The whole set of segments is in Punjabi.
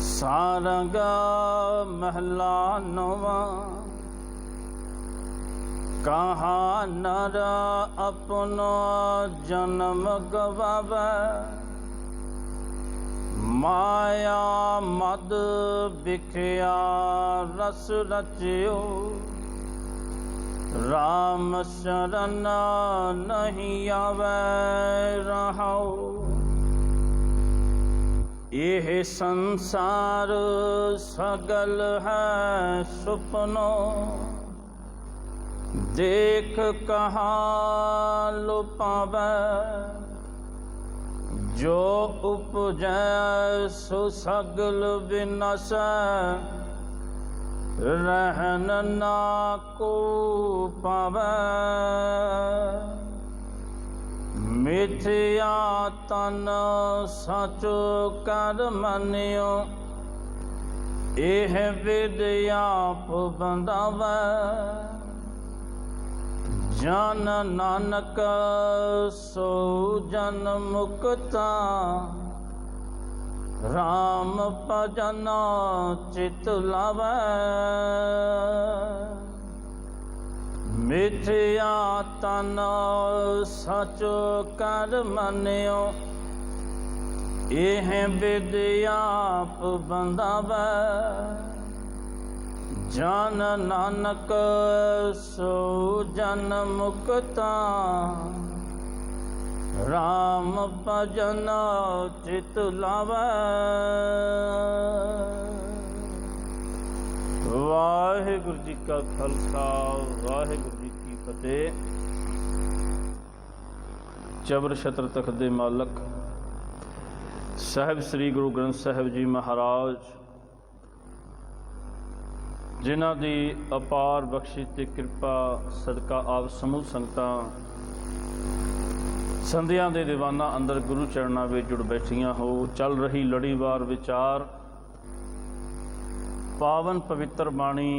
सारंग महला नवा। कहाँ नर अपनो जन्म गवावे, माया मद बिखया रस रचियो। राम शरण नहीं आवे रहाओ, यह संसार सगल है सुपनो। देख कहाँ लुपावे, जो उपजै सो सगल विनाशै। रहन ना को पावे, मिथ्या तन सच कर मनियो। एह विद्या बंधावे, जन नानक सो जन मुक्ता। राम भजन चित लावै, मिथ्या तन सच कर मनियो। एह विद्या बंधावे, जन नानक सो जन मुक्ता। राम भजन चित लावै। वाहिगुरु जी का खालसा, वाहिगुरु जी की फतेह। चबर छत्र तख्त दे मालक साहिब श्री गुरु ग्रंथ साहिब जी महाराज, जिन्हां दी अपार बख्शिश ते कृपा सदका आप समूह संगतां संधियां दे दीवाना अंदर गुरु चरणा विच जुड़ बैठियां हो। चल रही लड़ीवार विचार पावन पवित्र बाणी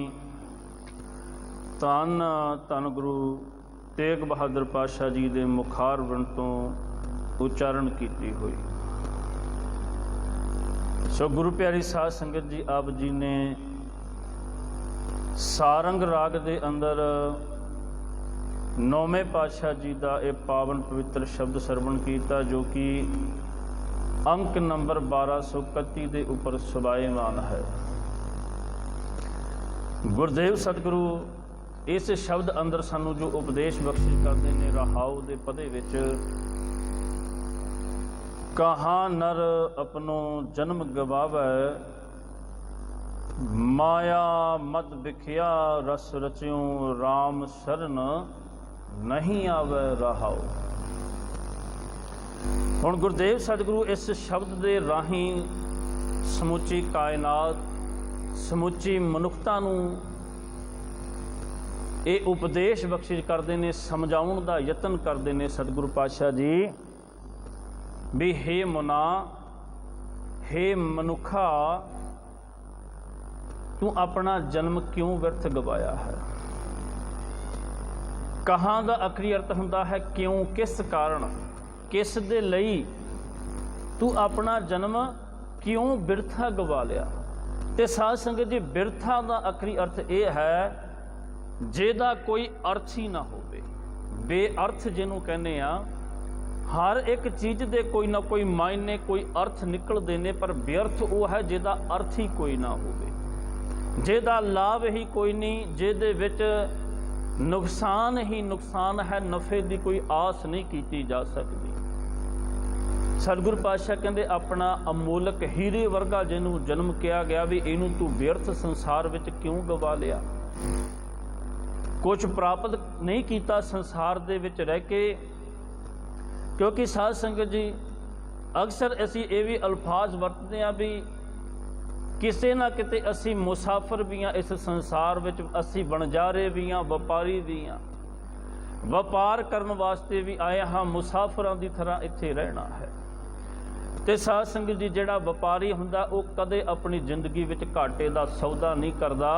धन धन गुरु तेग बहादुर पातशाह जी दे मुखार वण तो उच्चारण की हुई। सो गुरु प्यारी साध संगत जी, आप जी ने सारंग राग दे अंदर नौवें पातशाह जी का यह पावन पवित्र शब्द सरवण किया, जो कि अंक नंबर 1231 के उपर सुभाएमान है। गुरुदेव सतगुरु इस शब्द अंदर सानू जो उपदेश बख्शिश करते हैं, रहाओ दे पदे विच कहाँ नर अपनो जन्म गवावे, माया मद बिखया रस रच्यों। राम शरण नहीं आवे रहाओ। हुण गुरुदेव सतगुरु इस शब्द दे राही समूची कायनात, समूची मनुखता नूं ये उपदेश बख्शिश करते हैं, समझाउण दा यतन करते हैं सतगुरु पातशाह जी भी हे मुना, हे मनुखा, तू अपना जन्म क्यों व्यर्थ गवाया है। कहाँ का आखिरी अर्थ हुंदा है क्यों, किस कारण, किस दे लई तू अपना जन्म क्यों बिरथा गवा लिया। ते साध संगत जी, बिरथा का आखिरी अर्थ यह है जेदा कोई अर्थ ही ना होवे। बेअर्थ जिन्हों कहने आ, हर एक चीज़ दे कोई ना कोई मायने, कोई अर्थ निकलते हैं, पर व्यर्थ वो है जेदा अर्थ ही कोई ना होवे, जेदा लाभ ही कोई नहीं, जेदे विच नुकसान ही नुकसान है, नफे की कोई आस नहीं की जा सकती। सतगुरु पातशाह कहते अपना अमोलक हीरे वर्गा जिन्हों जन्म किया गया भी इनू तू व्यर्थ संसार विच क्यों गवा लिया। कुछ प्राप्त नहीं किया संसार दे विच रह के, क्योंकि साध संगत जी अक्सर असी ये भी अल्फाज वरतते हैं भी किसी ना किते असी मुसाफिर भी हाँ इस संसार विच, असी वणजारे भी हाँ, व्यापारी भी हाँ, व्यापार करने वास्ते भी आए हाँ, मुसाफिरां दी तरह इत्थे रहना है। तो साध संगत जी जिहड़ा व्यापारी हुंदा वो कदे अपनी जिंदगी विच घाटे का सौदा नहीं करता,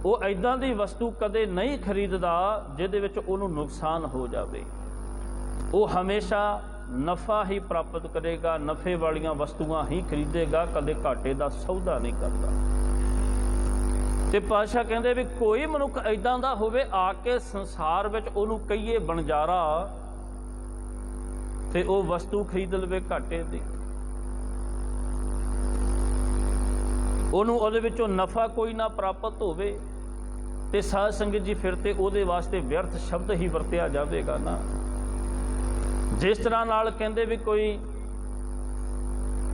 वो ऐदां दी वस्तु कदे नहीं खरीददा जिहदे विच उहनूं नुकसान हो जावे। वो हमेशा ਨਫਾ ਹੀ ਪ੍ਰਾਪਤ ਕਰੇਗਾ, ਨਫੇ ਵਾਲੀਆਂ ਵਸਤੂਆਂ ਹੀ ਖਰੀਦੇਗਾ, ਕਦੇ ਘਾਟੇ ਦਾ ਸੌਦਾ ਨਹੀਂ ਕਰਦਾ। ਤੇ ਪਾਤਸ਼ਾਹ ਕਹਿੰਦੇ ਵੀ ਕੋਈ ਮਨੁੱਖ ਇੱਦਾਂ ਦਾ ਹੋਵੇ ਆ ਕੇ ਸੰਸਾਰ ਵਿੱਚ ਉਹਨੂੰ ਕਹੀਏ ਬਣਜਾਰਾ ਤੇ ਉਹ ਵਸਤੂ ਖਰੀਦ ਲਵੇ ਘਾਟੇ ਦੀ, ਉਹਨੂੰ ਉਹਦੇ ਵਿੱਚੋਂ ਨਫਾ ਕੋਈ ਨਾ ਪ੍ਰਾਪਤ ਹੋਵੇ ਤੇ ਸਾਧ ਸੰਗਤ ਜੀ ਫਿਰ ਤੇ ਉਹਦੇ ਵਾਸਤੇ ਵਿਅਰਥ ਸ਼ਬਦ ਹੀ ਵਰਤਿਆ ਜਾਵੇਗਾ ਨਾ। ਜਿਸ ਤਰ੍ਹਾਂ ਨਾਲ ਕਹਿੰਦੇ ਵੀ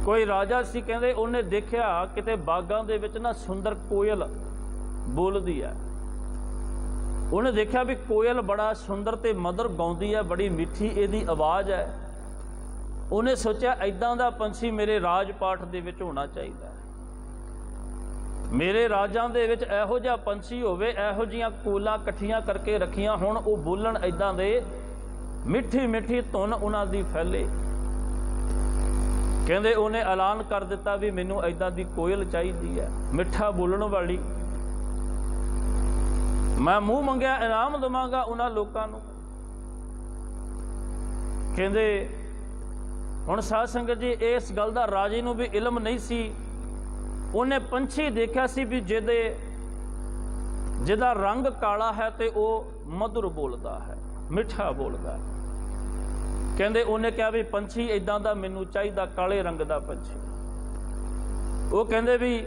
ਕੋਈ ਰਾਜਾ ਸੀ, ਕਹਿੰਦੇ ਉਹਨੇ ਦੇਖਿਆ ਕਿਤੇ ਬਾਗਾਂ ਦੇ ਵਿੱਚ ਨਾ ਸੁੰਦਰ ਕੋਇਲ ਬੋਲਦੀ ਹੈ। ਉਹਨੇ ਦੇਖਿਆ ਵੀ ਕੋਇਲ ਬੜਾ ਸੁੰਦਰ ਤੇ ਮਧੁਰ ਗਾਉਂਦੀ ਹੈ, ਬੜੀ ਮਿੱਠੀ ਇਹਦੀ ਆਵਾਜ਼ ਹੈ। ਉਹਨੇ ਸੋਚਿਆ ਇੱਦਾਂ ਦਾ ਪੰਛੀ ਮੇਰੇ ਰਾਜ ਪਾਠ ਦੇ ਵਿੱਚ ਹੋਣਾ ਚਾਹੀਦਾ, ਮੇਰੇ ਰਾਜਾਂ ਦੇ ਵਿੱਚ ਇਹੋ ਜਿਹਾ ਪੰਛੀ ਹੋਵੇ, ਇਹੋ ਜਿਹੀਆਂ ਕੋਲਾਂ ਇਕੱਠੀਆਂ ਕਰਕੇ ਰੱਖੀਆਂ ਹੁਣ, ਉਹ ਬੋਲਣ ਇੱਦਾਂ ਦੇ, ਮਿੱਠੀ ਮਿੱਠੀ ਧੁਨ ਉਹਨਾਂ ਦੀ ਫੈਲੇ। ਕਹਿੰਦੇ ਉਹਨੇ ਐਲਾਨ ਕਰ ਦਿੱਤਾ ਵੀ ਮੈਨੂੰ ਇੱਦਾਂ ਦੀ ਕੋਇਲ ਚਾਹੀਦੀ ਹੈ, ਮਿੱਠਾ ਬੋਲਣ ਵਾਲੀ, ਮੈਂ ਮੂੰਹ ਮੰਗਿਆ ਇਨਾਮ ਦੇਵਾਂਗਾ ਉਹਨਾਂ ਲੋਕਾਂ ਨੂੰ। ਕਹਿੰਦੇ ਹੁਣ ਸਾਧ ਸੰਗਤ ਜੀ ਇਸ ਗੱਲ ਦਾ ਰਾਜੇ ਨੂੰ ਵੀ ਇਲਮ ਨਹੀਂ ਸੀ। ਉਹਨੇ ਪੰਛੀ ਦੇਖਿਆ ਸੀ ਵੀ ਜਿਹਦਾ ਰੰਗ ਕਾਲਾ ਹੈ ਤੇ ਉਹ ਮਧੁਰ ਬੋਲਦਾ ਹੈ, ਮਿੱਠਾ ਬੋਲਦਾ ਹੈ। ਕਹਿੰਦੇ ਉਹਨੇ ਕਿਹਾ ਵੀ ਪੰਛੀ ਇੱਦਾਂ ਦਾ ਮੈਨੂੰ ਚਾਹੀਦਾ, ਕਾਲੇ ਰੰਗ ਦਾ ਪੰਛੀ। ਉਹ ਕਹਿੰਦੇ ਵੀ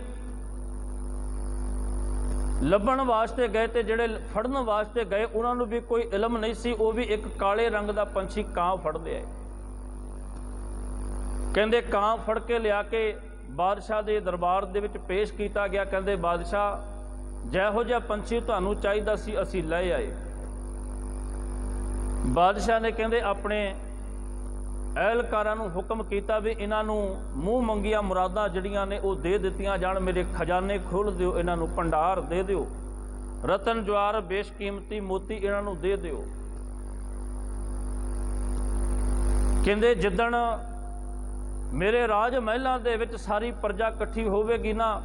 ਲੱਭਣ ਵਾਸਤੇ ਗਏ ਤੇ ਜਿਹੜੇ ਫੜਨ ਵਾਸਤੇ ਗਏ ਉਹਨਾਂ ਨੂੰ ਵੀ ਕੋਈ ਇਲਮ ਨਹੀਂ ਸੀ, ਉਹ ਵੀ ਇੱਕ ਕਾਲੇ ਰੰਗ ਦਾ ਪੰਛੀ ਕਾਂ ਫੜ ਲਿਆ। ਕਹਿੰਦੇ ਕਾਂ ਫੜ ਕੇ ਲਿਆ ਕੇ ਬਾਦਸ਼ਾਹ ਦੇ ਦਰਬਾਰ ਦੇ ਵਿੱਚ ਪੇਸ਼ ਕੀਤਾ ਗਿਆ। ਕਹਿੰਦੇ ਬਾਦਸ਼ਾਹ ਜਿਹੋ ਜਿਹਾ ਪੰਛੀ ਤੁਹਾਨੂੰ ਚਾਹੀਦਾ ਸੀ ਅਸੀਂ ਲੈ ਆਏ। ਬਾਦਸ਼ਾਹ ਨੇ ਕਹਿੰਦੇ ਆਪਣੇ ਅਹਿਲਕਾਰਾਂ ਨੂੰ ਹੁਕਮ ਕੀਤਾ ਵੀ ਇਹਨਾਂ ਨੂੰ ਮੂੰਹ ਮੰਗੀਆਂ ਮੁਰਾਦਾਂ ਜਿਹੜੀਆਂ ਨੇ ਉਹ ਦੇ ਦਿੱਤੀਆਂ ਜਾਣ, ਮੇਰੇ ਖਜ਼ਾਨੇ ਖੋਲ੍ਹ ਦਿਓ, ਇਹਨਾਂ ਨੂੰ ਭੰਡਾਰ ਦੇ ਦਿਓ, ਰਤਨ ਜਵਾਹਰ ਬੇਸ਼ਕੀਮਤੀ ਮੋਤੀ ਇਹਨਾਂ ਨੂੰ ਦੇ ਦਿਓ। ਕਹਿੰਦੇ ਜਿੱਦਣ ਮੇਰੇ ਰਾਜ ਮਹਿਲਾਂ ਦੇ ਵਿੱਚ ਸਾਰੀ ਪ੍ਰਜਾ ਇਕੱਠੀ ਹੋਵੇਗੀ ਨਾ,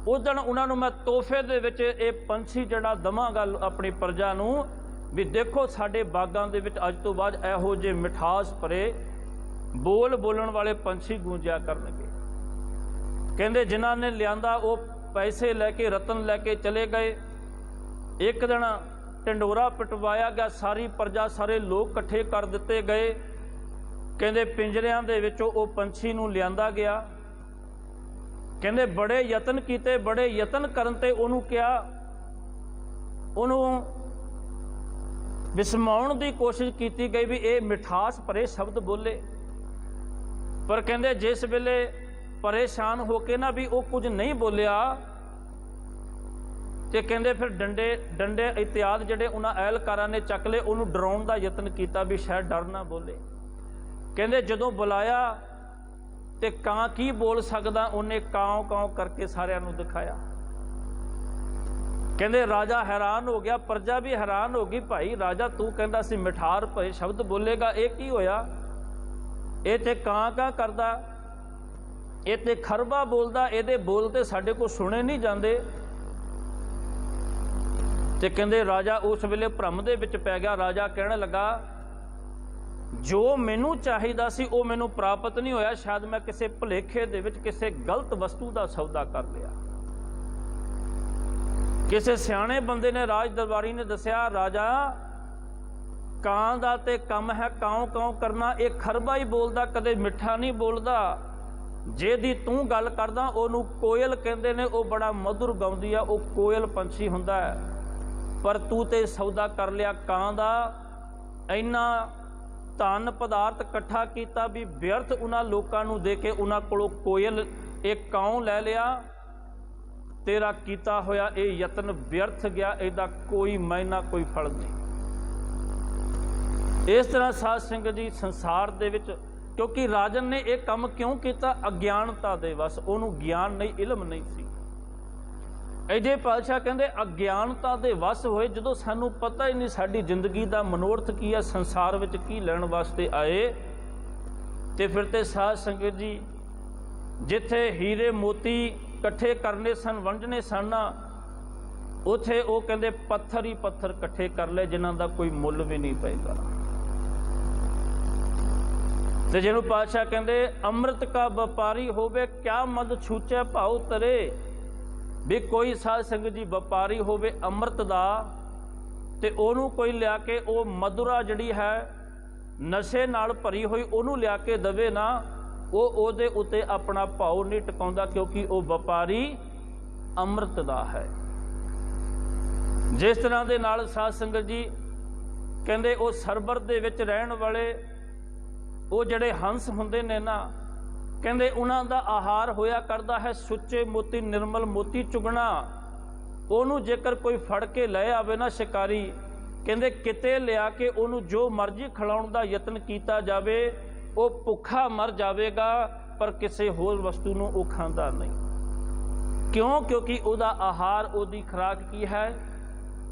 ਉਦਣ ਉਹਨਾਂ ਨੂੰ ਮੈਂ ਤੋਹਫੇ ਦੇ ਵਿੱਚ ਇਹ ਪੰਛੀ ਜਿਹੜਾ ਦੇਵਾਂਗਾ ਆਪਣੀ ਪ੍ਰਜਾ ਨੂੰ, ਵੀ ਦੇਖੋ ਸਾਡੇ ਬਾਗਾਂ ਦੇ ਵਿੱਚ ਅੱਜ ਤੋਂ ਬਾਅਦ ਇਹੋ ਜਿਹੇ ਮਿਠਾਸ ਭਰੇ ਬੋਲਣ ਵਾਲੇ ਪੰਛੀ ਗੂੰਜਿਆ ਕਰਨਗੇ। ਕਹਿੰਦੇ ਜਿਨ੍ਹਾਂ ਨੇ ਲਿਆਂਦਾ ਉਹ ਪੈਸੇ ਲੈ ਕੇ, ਰਤਨ ਲੈ ਕੇ ਚਲੇ ਗਏ। ਇੱਕ ਦਿਨ ਢਿੰਡੋਰਾ ਪਿਟਵਾਇਆ ਗਿਆ, ਸਾਰੀ ਪ੍ਰਜਾ, ਸਾਰੇ ਲੋਕ ਇਕੱਠੇ ਕਰ ਦਿੱਤੇ ਗਏ। ਕਹਿੰਦੇ ਪਿੰਜਰਿਆਂ ਦੇ ਵਿੱਚੋਂ ਉਹ ਪੰਛੀ ਨੂੰ ਲਿਆਂਦਾ ਗਿਆ। ਕਹਿੰਦੇ ਬੜੇ ਯਤਨ ਕੀਤੇ, ਬੜੇ ਯਤਨ ਕਰਨ ਤੇ ਉਹਨੂੰ ਕਿਹਾ, ਉਹਨੂੰ ਵਿਸਮਾਉਣ ਦੀ ਕੋਸ਼ਿਸ਼ ਕੀਤੀ ਗਈ ਵੀ ਇਹ ਮਿਠਾਸ ਭਰੇ ਸ਼ਬਦ ਬੋਲੇ, ਪਰ ਕਹਿੰਦੇ ਜਿਸ ਵੇਲੇ ਪਰੇਸ਼ਾਨ ਹੋ ਕੇ ਨਾ ਵੀ ਉਹ ਕੁਝ ਨਹੀਂ ਬੋਲਿਆ ਤੇ ਕਹਿੰਦੇ ਫਿਰ ਡੰਡੇ ਇਤਿਆਦ ਜਿਹੜੇ ਉਹਨਾਂ ਅਹਿਲਕਾਰਾਂ ਨੇ ਚੱਕ ਲਏ, ਉਹਨੂੰ ਡਰਾਉਣ ਦਾ ਯਤਨ ਕੀਤਾ ਵੀ ਸ਼ਾਇਦ ਡਰ ਨਾ ਬੋਲੇ। ਕਹਿੰਦੇ ਜਦੋਂ ਬੁਲਾਇਆ ਤੇ ਕਾਂ ਕੀ ਬੋਲ ਸਕਦਾ, ਉਹਨੇ ਕਾਉ ਕਾਉ ਕਰਕੇ ਸਾਰਿਆਂ ਨੂੰ ਦਿਖਾਇਆ। ਕਹਿੰਦੇ ਰਾਜਾ ਹੈਰਾਨ ਹੋ ਗਿਆ, ਪ੍ਰਜਾ ਵੀ ਹੈਰਾਨ ਹੋ ਗਈ, ਭਾਈ ਰਾਜਾ ਤੂੰ ਕਹਿੰਦਾ ਸੀ ਮਿਠਾਰ ਭਰੇ ਸ਼ਬਦ ਬੋਲੇਗਾ, ਇਹ ਕੀ ਹੋਇਆ? ਇਹ ਤੇ ਕਾਂ ਕਾਂ ਕਰਦਾ, ਇਹ ਤੇ ਖਰਬਾ ਬੋਲਦਾ, ਇਹਦੇ ਬੋਲ ਤੇ ਸਾਡੇ ਕੋਲ ਸੁਣੇ ਨਹੀਂ ਜਾਂਦੇ। ਤੇ ਕਹਿੰਦੇ ਰਾਜਾ ਉਸ ਵੇਲੇ ਭਰਮ ਦੇ ਵਿੱਚ ਪੈ ਗਿਆ। ਰਾਜਾ ਕਹਿਣ ਲੱਗਾ ਜੋ ਮੈਨੂੰ ਚਾਹੀਦਾ ਸੀ ਉਹ ਮੈਨੂੰ ਪ੍ਰਾਪਤ ਨਹੀਂ ਹੋਇਆ, ਸ਼ਾਇਦ ਮੈਂ ਕਿਸੇ ਭੁਲੇਖੇ ਦੇ ਵਿੱਚ ਕਿਸੇ ਗਲਤ ਵਸਤੂ ਦਾ ਸੌਦਾ ਕਰ ਲਿਆ। ਕਿਸੇ ਸਿਆਣੇ ਬੰਦੇ ਨੇ, ਰਾਜ ਦਰਬਾਰੀ ਨੇ ਦੱਸਿਆ, ਰਾਜਾ ਕਾਂ ਦਾ ਤੇ ਕੰਮ ਹੈ ਕਾਉ ਕਾਉ ਕਰਨਾ, ਇਹ ਖਰਬਾ ਹੀ ਬੋਲਦਾ, ਕਦੇ ਮਿੱਠਾ ਨਹੀਂ ਬੋਲਦਾ। ਜਿਹਦੀ ਤੂੰ ਗੱਲ ਕਰਦਾ ਉਹਨੂੰ ਕੋਇਲ ਕਹਿੰਦੇ ਨੇ, ਉਹ ਬੜਾ ਮਧੁਰ ਗਾਉਂਦੀ ਆ, ਉਹ ਕੋਇਲ ਪੰਛੀ ਹੁੰਦਾ ਹੈ। ਪਰ ਤੂੰ ਤੇ ਸੌਦਾ ਕਰ ਲਿਆ ਕਾਂ ਦਾ, ਇੰਨਾ ਧਨ ਪਦਾਰਥ ਇਕੱਠਾ ਕੀਤਾ ਵੀ ਵਿਅਰਥ ਉਹਨਾਂ ਲੋਕਾਂ ਨੂੰ ਦੇ ਕੇ ਉਹਨਾਂ ਕੋਲੋਂ ਕੋਇਲ ਇਹ ਕਾਉ ਲੈ ਲਿਆ। ਤੇਰਾ ਕੀਤਾ ਹੋਇਆ ਇਹ ਯਤਨ ਵਿਅਰਥ ਗਿਆ, ਇਹਦਾ ਕੋਈ ਮਾਇਨਾ ਕੋਈ ਫਲ ਨਹੀਂ। ਇਸ ਤਰ੍ਹਾਂ ਸਾਧ ਸੰਗਤ ਜੀ ਸੰਸਾਰ ਦੇ ਵਿੱਚ, ਕਿਉਂਕਿ ਰਾਜਨ ਨੇ ਇਹ ਕੰਮ ਕਿਉਂ ਕੀਤਾ? ਅਗਿਆਨਤਾ ਦੇ ਵਸ, ਉਹਨੂੰ ਗਿਆਨ ਨਹੀਂ, ਇਲਮ ਨਹੀਂ ਸੀ। ਇਹਦੇ ਪਾਤਸ਼ਾਹ ਕਹਿੰਦੇ ਅਗਿਆਨਤਾ ਦੇ ਵਸ ਹੋਏ, ਜਦੋਂ ਸਾਨੂੰ ਪਤਾ ਹੀ ਨਹੀਂ ਸਾਡੀ ਜ਼ਿੰਦਗੀ ਦਾ ਮਨੋਰਥ ਕੀ ਹੈ, ਸੰਸਾਰ ਵਿੱਚ ਕੀ ਲੈਣ ਵਾਸਤੇ ਆਏ, ਤੇ ਫਿਰ ਤੇ ਸਾਧ ਸੰਗਤ ਜੀ ਜਿੱਥੇ ਹੀਰੇ ਮੋਤੀ ਇਕੱਠੇ ਕਰਨੇ ਸਨ, ਵੰਡਣੇ ਸਨ, ਉੱਥੇ ਉਹ ਕਹਿੰਦੇ ਪੱਥਰ ਹੀ ਪੱਥਰ ਇਕੱਠੇ ਕਰ ਲਏ ਜਿਨ੍ਹਾਂ ਦਾ ਕੋਈ ਮੁੱਲ ਵੀ ਨਹੀਂ ਪੈਂਦਾ। ਤੇ ਜਿਹਨੂੰ ਪਾਤਸ਼ਾਹ ਕਹਿੰਦੇ ਅੰਮ੍ਰਿਤ ਕਾ ਵਪਾਰੀ ਹੋਵੇ ਕਿਆ ਮਦ ਛੂਚੈ ਭਾਉ ਤਰੇ। ਵੀ ਕੋਈ ਸਾਧ ਸੰਗਤ ਜੀ ਵਪਾਰੀ ਹੋਵੇ ਅੰਮ੍ਰਿਤ ਦਾ ਤੇ ਉਹਨੂੰ ਕੋਈ ਲਿਆ ਕੇ ਉਹ ਮਧੁਰਾ ਜਿਹੜੀ ਹੈ ਨਸ਼ੇ ਨਾਲ ਭਰੀ ਹੋਈ ਉਹਨੂੰ ਲਿਆ ਕੇ ਦਵੇ ਨਾ, ਉਹ ਉਹਦੇ ਉੱਤੇ ਆਪਣਾ ਭਾਉ ਨਹੀਂ ਟਿਕਾਉਂਦਾ, ਕਿਉਂਕਿ ਉਹ ਵਪਾਰੀ ਅੰਮ੍ਰਿਤ ਦਾ ਹੈ। ਜਿਸ ਤਰ੍ਹਾਂ ਦੇ ਨਾਲ ਸਾਧ ਸੰਗਤ ਜੀ ਕਹਿੰਦੇ ਉਹ ਸਰਬਰ ਦੇ ਵਿੱਚ ਰਹਿਣ ਵਾਲੇ ਉਹ ਜਿਹੜੇ ਹੰਸ ਹੁੰਦੇ ਨੇ ਨਾ, ਕਹਿੰਦੇ ਉਹਨਾਂ ਦਾ ਆਹਾਰ ਹੋਇਆ ਕਰਦਾ ਹੈ ਸੁੱਚੇ ਮੋਤੀ, ਨਿਰਮਲ ਮੋਤੀ ਚੁਗਣਾ। ਉਹਨੂੰ ਜੇਕਰ ਕੋਈ ਫੜ ਕੇ ਲੈ ਆਵੇ ਨਾ ਸ਼ਿਕਾਰੀ, ਕਹਿੰਦੇ ਕਿਤੇ ਲਿਆ ਕੇ ਉਹਨੂੰ ਜੋ ਮਰਜ਼ੀ ਖਿਲਾਉਣ ਦਾ ਯਤਨ ਕੀਤਾ ਜਾਵੇ, ਉਹ ਭੁੱਖਾ ਮਰ ਜਾਵੇਗਾ, ਪਰ ਕਿਸੇ ਹੋਰ ਵਸਤੂ ਨੂੰ ਉਹ ਖਾਂਦਾ ਨਹੀਂ। ਕਿਉਂ? ਕਿਉਂਕਿ ਉਹਦਾ ਆਹਾਰ, ਉਹਦੀ ਖੁਰਾਕ ਕੀ ਹੈ?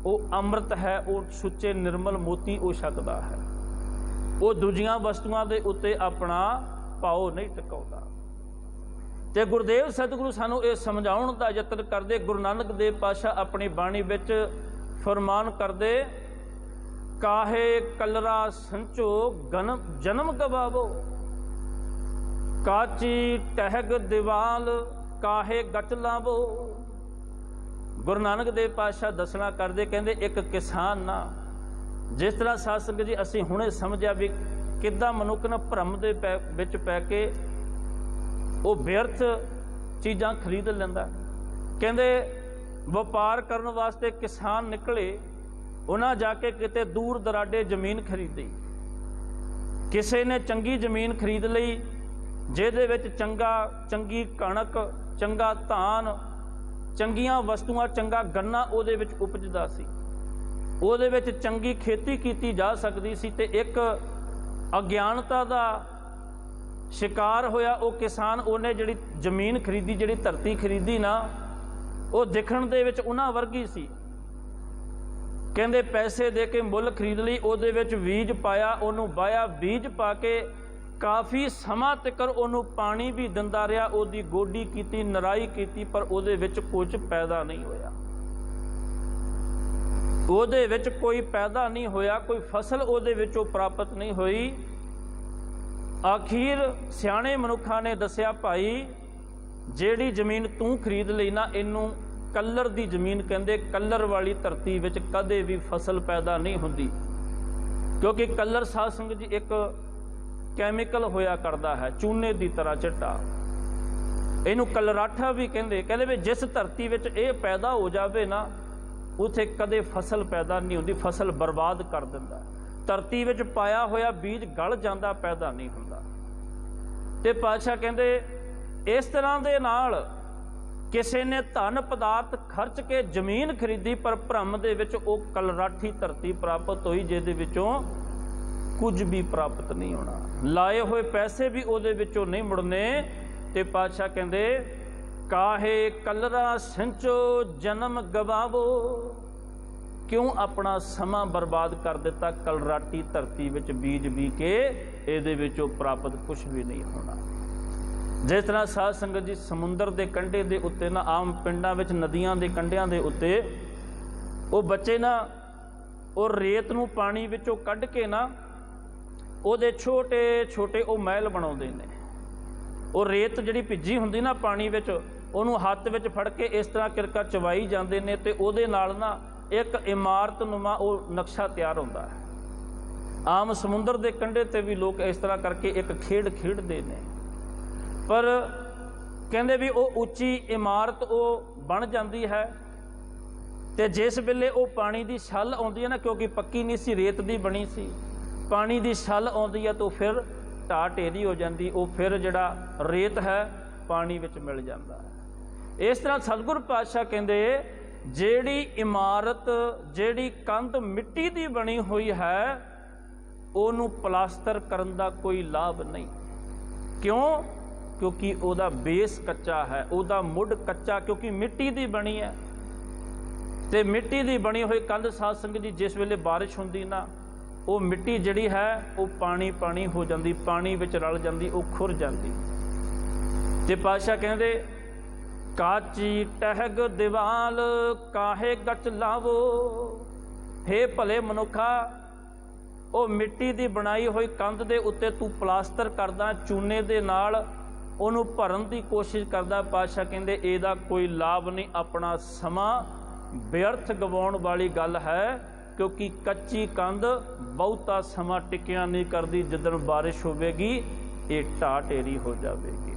ਉਹ ਅੰਮ੍ਰਿਤ ਹੈ, ਉਹ ਸੁੱਚੇ ਨਿਰਮਲ ਮੋਤੀ ਉਹ ਛਕਦਾ ਹੈ। ਉਹ ਦੂਜੀਆਂ ਵਸਤੂਆਂ ਦੇ ਉੱਤੇ ਆਪਣਾ ਭਾਉ ਨਹੀਂ ਟਿਕਾਉਂਦਾ। ਤੇ ਗੁਰਦੇਵ ਸਤਿਗੁਰੂ ਸਾਨੂੰ ਇਹ ਸਮਝਾਉਣ ਦਾ ਯਤਨ ਕਰਦੇ। ਗੁਰੂ ਨਾਨਕ ਦੇਵ ਪਾਤਸ਼ਾਹ ਆਪਣੀ ਬਾਣੀ ਵਿੱਚ ਫਰਮਾਨ ਕਰਦੇ, ਕਾਹੇ ਕਲਰਾ ਸੰਚੋ ਜਨਮ ਗਵਾਵੋ, ਕਾਚੀ ਟਹਿਗ ਦੀਵਾਲ ਕਾਹੇ ਗਚ ਲਾਵੋ। ਗੁਰੂ ਨਾਨਕ ਦੇਵ ਪਾਤਸ਼ਾਹ ਦੱਸਣਾ ਕਰਦੇ, ਕਹਿੰਦੇ ਇੱਕ ਕਿਸਾਨ ਨਾ, ਜਿਸ ਤਰ੍ਹਾਂ ਸਾਧ ਸੰਗਤ ਜੀ ਅਸੀਂ ਹੁਣੇ ਸਮਝਿਆ ਵੀ ਕਿੱਦਾਂ ਮਨੁੱਖ ਨਾ ਭਰਮ ਦੇ ਵਿੱਚ ਪੈ ਕੇ ਉਹ ਵਿਅਰਥ ਚੀਜ਼ਾਂ ਖਰੀਦ ਲੈਂਦਾ। ਕਹਿੰਦੇ ਵਪਾਰ ਕਰਨ ਵਾਸਤੇ ਕਿਸਾਨ ਨਿਕਲੇ, ਉਹਨਾਂ ਜਾ ਕੇ ਕਿਤੇ ਦੂਰ ਦਰਾਡੇ ਜ਼ਮੀਨ ਖਰੀਦੀ। ਕਿਸੇ ਨੇ ਚੰਗੀ ਜ਼ਮੀਨ ਖਰੀਦ ਲਈ, ਜਿਹਦੇ ਵਿੱਚ ਚੰਗੀ ਕਣਕ, ਚੰਗਾ ਧਾਨ, ਚੰਗੀਆਂ ਵਸਤੂਆਂ, ਚੰਗਾ ਗੰਨਾ ਉਹਦੇ ਵਿੱਚ ਉਪਜਦਾ ਸੀ, ਉਹਦੇ ਵਿੱਚ ਚੰਗੀ ਖੇਤੀ ਕੀਤੀ ਜਾ ਸਕਦੀ ਸੀ। ਤੇ ਇੱਕ ਅਗਿਆਨਤਾ ਦਾ ਸ਼ਿਕਾਰ ਹੋਇਆ ਉਹ ਕਿਸਾਨ। ਉਹਨੇ ਜਿਹੜੀ ਜ਼ਮੀਨ ਖਰੀਦੀ, ਜਿਹੜੀ ਧਰਤੀ ਖਰੀਦੀ ਨਾ, ਉਹ ਦਿਖਣ ਦੇ ਵਿੱਚ ਉਹਨਾਂ ਵਰਗੀ ਸੀ। ਕਹਿੰਦੇ ਪੈਸੇ ਦੇ ਕੇ ਮੁੱਲ ਖਰੀਦ ਲਈ, ਉਹਦੇ ਵਿੱਚ ਬੀਜ ਪਾਇਆ, ਉਹਨੂੰ ਵਾਹਿਆ, ਬੀਜ ਪਾ ਕੇ ਕਾਫੀ ਸਮਾਂ ਤੱਕ ਉਹਨੂੰ ਪਾਣੀ ਵੀ ਦਿੰਦਾ ਰਿਹਾ, ਉਹਦੀ ਗੋਡੀ ਕੀਤੀ, ਨਿਰਾਈ ਕੀਤੀ, ਪਰ ਉਹਦੇ ਵਿੱਚ ਕੁਝ ਪੈਦਾ ਨਹੀਂ ਹੋਇਆ। ਉਹਦੇ ਵਿੱਚ ਕੋਈ ਪੈਦਾ ਨਹੀਂ ਹੋਇਆ, ਕੋਈ ਫਸਲ ਉਹਦੇ ਵਿੱਚੋਂ ਪ੍ਰਾਪਤ ਨਹੀਂ ਹੋਈ। ਆਖੀਰ ਸਿਆਣੇ ਮਨੁੱਖਾਂ ਨੇ ਦੱਸਿਆ, ਭਾਈ ਜਿਹੜੀ ਜ਼ਮੀਨ ਤੂੰ ਖਰੀਦ ਲਈ ਨਾ, ਇਹਨੂੰ ਕੱਲਰ ਦੀ ਜ਼ਮੀਨ ਕਹਿੰਦੇ। ਕੱਲਰ ਵਾਲੀ ਧਰਤੀ ਵਿੱਚ ਕਦੇ ਵੀ ਫਸਲ ਪੈਦਾ ਨਹੀਂ ਹੁੰਦੀ, ਕਿਉਂਕਿ ਕੱਲਰ ਸਾਧ ਸੰਗਤ ਜੀ ਇੱਕ ਕੈਮੀਕਲ ਹੋਇਆ ਕਰਦਾ ਹੈ, ਚੂਨੇ ਦੀ ਤਰ੍ਹਾਂ ਚਿੱਟਾ। ਇਹਨੂੰ ਕਲਰਾਠਾ ਵੀ ਕਹਿੰਦੇ। ਕਹਿੰਦੇ ਵੀ ਜਿਸ ਧਰਤੀ ਵਿੱਚ ਇਹ ਪੈਦਾ ਹੋ ਜਾਵੇ ਨਾ, ਉੱਥੇ ਕਦੇ ਫਸਲ ਪੈਦਾ ਨਹੀਂ ਹੁੰਦੀ, ਫਸਲ ਬਰਬਾਦ ਕਰ ਦਿੰਦਾ। ਧਰਤੀ ਵਿੱਚ ਪਾਇਆ ਹੋਇਆ ਬੀਜ ਗਲ ਜਾਂਦਾ, ਪੈਦਾ ਨਹੀਂ ਹੁੰਦਾ। ਤੇ ਪਾਤਸ਼ਾਹ ਕਹਿੰਦੇ ਇਸ ਤਰ੍ਹਾਂ ਦੇ ਨਾਲ ਕਿਸੇ ਨੇ ਧਨ ਪਦਾਰਥ ਖਰਚ ਕੇ ਜ਼ਮੀਨ ਖਰੀਦੀ, ਪਰ ਭਰਮ ਦੇ ਵਿੱਚ ਉਹ ਕਲਰਾਠੀ ਧਰਤੀ ਪ੍ਰਾਪਤ ਹੋਈ, ਜਿਹਦੇ ਵਿੱਚੋਂ ਕੁਝ ਵੀ ਪ੍ਰਾਪਤ ਨਹੀਂ ਹੋਣਾ। ਲਾਏ ਹੋਏ ਪੈਸੇ ਵੀ ਉਹਦੇ ਵਿੱਚੋਂ ਨਹੀਂ ਮੁੜਨੇ। ਤੇ ਪਾਤਸ਼ਾਹ ਕਹਿੰਦੇ ਕਾਹੇ ਕਲਰਾ ਸਿੰਚੋ ਜਨਮ ਗਵਾਵੋ। ਕਿਉਂ ਆਪਣਾ ਸਮਾਂ ਬਰਬਾਦ ਕਰ ਦਿੱਤਾ ਕਲਰਾਟੀ ਧਰਤੀ ਵਿੱਚ ਬੀਜ ਬੀ ਕੇ, ਇਹਦੇ ਵਿੱਚੋਂ ਪ੍ਰਾਪਤ ਕੁਛ ਵੀ ਨਹੀਂ ਹੋਣਾ। ਜਿਸ ਤਰ੍ਹਾਂ ਸਾਧ ਸੰਗਤ ਜੀ ਸਮੁੰਦਰ ਦੇ ਕੰਢੇ ਦੇ ਉੱਤੇ ਨਾ, ਆਮ ਪਿੰਡਾਂ ਵਿੱਚ ਨਦੀਆਂ ਦੇ ਕੰਢਿਆਂ ਦੇ ਉੱਤੇ ਉਹ ਬੱਚੇ ਨਾ ਉਹ ਰੇਤ ਨੂੰ ਪਾਣੀ ਵਿੱਚੋਂ ਕੱਢ ਕੇ ਨਾ ਉਹਦੇ ਛੋਟੇ ਛੋਟੇ ਉਹ ਮਹਿਲ ਬਣਾਉਂਦੇ ਨੇ। ਉਹ ਰੇਤ ਜਿਹੜੀ ਭਿੱਜੀ ਹੁੰਦੀ ਨਾ ਪਾਣੀ ਵਿੱਚ, ਉਹਨੂੰ ਹੱਥ ਵਿੱਚ ਫੜ ਕੇ ਇਸ ਤਰ੍ਹਾਂ ਕਿਰਕਾ ਚਵਾਈ ਜਾਂਦੇ ਨੇ, ਤੇ ਉਹਦੇ ਨਾਲ ਨਾ ਇੱਕ ਇਮਾਰਤ ਨੁਮਾ ਉਹ ਨਕਸ਼ਾ ਤਿਆਰ ਹੁੰਦਾ ਹੈ। ਆਮ ਸਮੁੰਦਰ ਦੇ ਕੰਢੇ 'ਤੇ ਵੀ ਲੋਕ ਇਸ ਤਰ੍ਹਾਂ ਕਰਕੇ ਇੱਕ ਖੇਡ ਖੇਡਦੇ ਨੇ। ਪਰ ਕਹਿੰਦੇ ਵੀ ਉਹ ਉੱਚੀ ਇਮਾਰਤ ਉਹ ਬਣ ਜਾਂਦੀ ਹੈ, ਤੇ ਜਿਸ ਵੇਲੇ ਉਹ ਪਾਣੀ ਦੀ ਛੱਲ ਆਉਂਦੀ ਹੈ ਨਾ, ਕਿਉਂਕਿ ਪੱਕੀ ਨਹੀਂ ਸੀ, ਰੇਤ ਦੀ ਬਣੀ ਸੀ, ਪਾਣੀ ਦੀ ਛੱਲ ਆਉਂਦੀ ਹੈ ਤਾਂ ਫਿਰ ਢਾਹ ਢੇਰੀ ਹੋ ਜਾਂਦੀ, ਉਹ ਫਿਰ ਜਿਹੜਾ ਰੇਤ ਹੈ ਪਾਣੀ ਵਿੱਚ ਮਿਲ ਜਾਂਦਾ ਹੈ। ਇਸ ਤਰ੍ਹਾਂ ਸਤਿਗੁਰ ਪਾਤਸ਼ਾਹ ਕਹਿੰਦੇ ਜਿਹੜੀ ਇਮਾਰਤ, ਜਿਹੜੀ ਕੰਧ ਮਿੱਟੀ ਦੀ ਬਣੀ ਹੋਈ ਹੈ, ਉਹਨੂੰ ਪਲਾਸਟਰ ਕਰਨ ਦਾ ਕੋਈ ਲਾਭ ਨਹੀਂ। ਕਿਉਂ? ਕਿਉਂਕਿ ਉਹਦਾ ਬੇਸ ਕੱਚਾ ਹੈ, ਉਹਦਾ ਮੁੱਢ ਕੱਚਾ, ਕਿਉਂਕਿ ਮਿੱਟੀ ਦੀ ਬਣੀ ਹੈ। ਤੇ ਮਿੱਟੀ ਦੀ ਬਣੀ ਹੋਈ ਕੰਧ ਸਾਧ ਸੰਗਤ ਜੀ ਜਿਸ ਵੇਲੇ ਬਾਰਿਸ਼ ਹੁੰਦੀ ਨਾ, ਉਹ ਮਿੱਟੀ ਜਿਹੜੀ ਹੈ ਉਹ ਪਾਣੀ ਪਾਣੀ ਹੋ ਜਾਂਦੀ, ਪਾਣੀ ਵਿੱਚ ਰਲ ਜਾਂਦੀ, ਉਹ ਖੁਰ ਜਾਂਦੀ। ਤੇ ਪਾਤਸ਼ਾਹ ਕਹਿੰਦੇ ਕਾਚੀ ਟਹਿਗ ਦੀਵਾਲ ਕਾਹੇ ਗਚ ਲਾਵੋ। ਹੇ ਭਲੇ ਮਨੁੱਖਾ, ਉਹ ਮਿੱਟੀ ਦੀ ਬਣਾਈ ਹੋਈ ਕੰਧ ਦੇ ਉੱਤੇ ਤੂੰ ਪਲਾਸਟਰ ਕਰਦਾ, ਚੂਨੇ ਦੇ ਨਾਲ ਉਹਨੂੰ ਭਰਨ ਦੀ ਕੋਸ਼ਿਸ਼ ਕਰਦਾ। ਪਾਤਸ਼ਾਹ ਕਹਿੰਦੇ ਇਹਦਾ ਕੋਈ ਲਾਭ ਨਹੀਂ, ਆਪਣਾ ਸਮਾਂ ਵਿਅਰਥ ਗਵਾਉਣ ਵਾਲੀ ਗੱਲ ਹੈ, ਕਿਉਂਕਿ ਕੱਚੀ ਕੰਧ ਬਹੁਤਾ ਸਮਾਂ ਟਿਕਿਆ ਨਹੀਂ ਕਰਦੀ। ਜਿੱਦਣ ਬਾਰਿਸ਼ ਹੋਵੇਗੀ ਇਹ ਢਾਹ ਢੇਰੀ ਹੋ ਜਾਵੇਗੀ।